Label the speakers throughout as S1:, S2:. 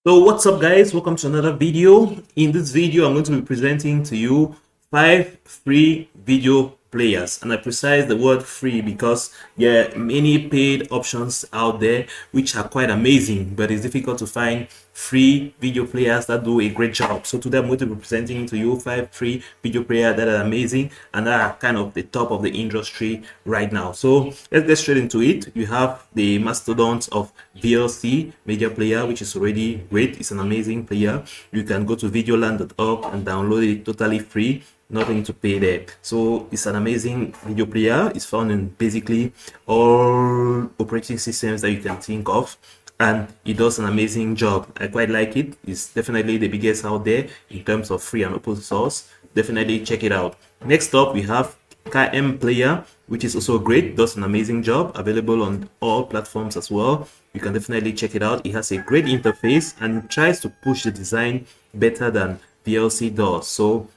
S1: So what's up guys, welcome to another video. In this video I'm going to be presenting to you 5 free video players, and I precise the word free because there are many paid options out there which are quite amazing, but it's difficult to find free video players that do a great job. So today I'm going to be presenting to you 5 free video players that are amazing and that are kind of the top of the industry right now. So let's get straight into it. You have the mastodons of VLC media player, which is already great. It's an amazing player. You can go to videoland.org and download it totally free, nothing to pay there. So it's an amazing video player. It's found in basically all operating systems that you can think of, and it does an amazing job. I quite like it. It's definitely the biggest out there in terms of free and open source. Definitely check it out. Next up, we have KM player, which is also great, does an amazing job, available on all platforms as well. You can definitely check it out. It has a great interface and tries to push the design better than VLC does. So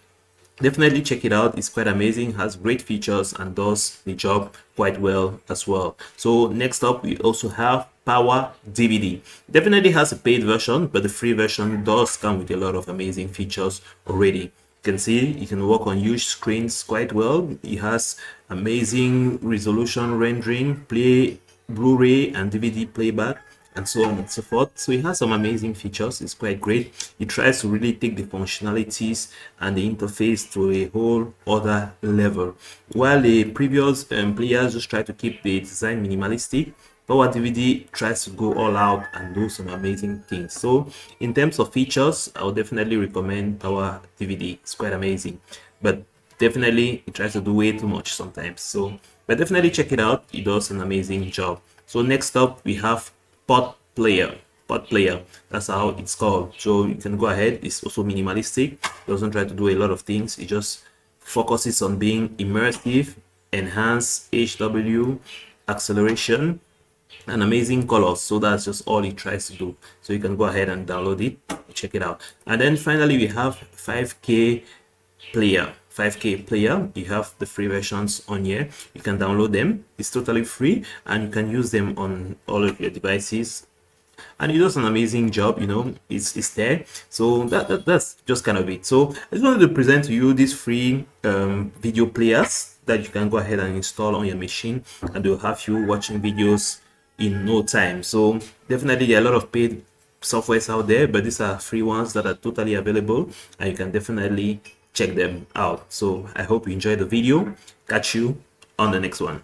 S1: definitely check it out. It's quite amazing, has great features and does the job quite well as well. So next up, we also have Power DVD. Definitely has a paid version, but the free version does come with a lot of amazing features already. You can see you can work on huge screens quite well. It has amazing resolution rendering, play Blu-ray and DVD playback, and so on and so forth. So it has some amazing features. It's quite great. It tries to really take the functionalities and the interface to a whole other level. While the previous players just try to keep the design minimalistic, Power DVD tries to go all out and do some amazing things. So in terms of features, I would definitely recommend Power DVD. It's quite amazing, but definitely it tries to do way too much sometimes. So but definitely check it out. It does an amazing job. So next up, we have Pod player. That's how it's called. So you can go ahead. It's also minimalistic, doesn't try to do a lot of things. It just focuses on being immersive, enhance HW, acceleration, and amazing colors. So that's just all it tries to do. So you can go ahead and download it, check it out. And then finally we have 5K player. 5K player, you have the free versions on here. You can download them. It's totally free and you can use them on all of your devices, and it does an amazing job. You know, it's there. So that's just kind of it. So I just wanted to present to you these free video players that you can go ahead and install on your machine, and they'll have you watching videos in no time. So definitely there are a lot of paid softwares out there, but these are free ones that are totally available, and you can definitely check them out. So I hope you enjoyed the video. Catch you on the next one.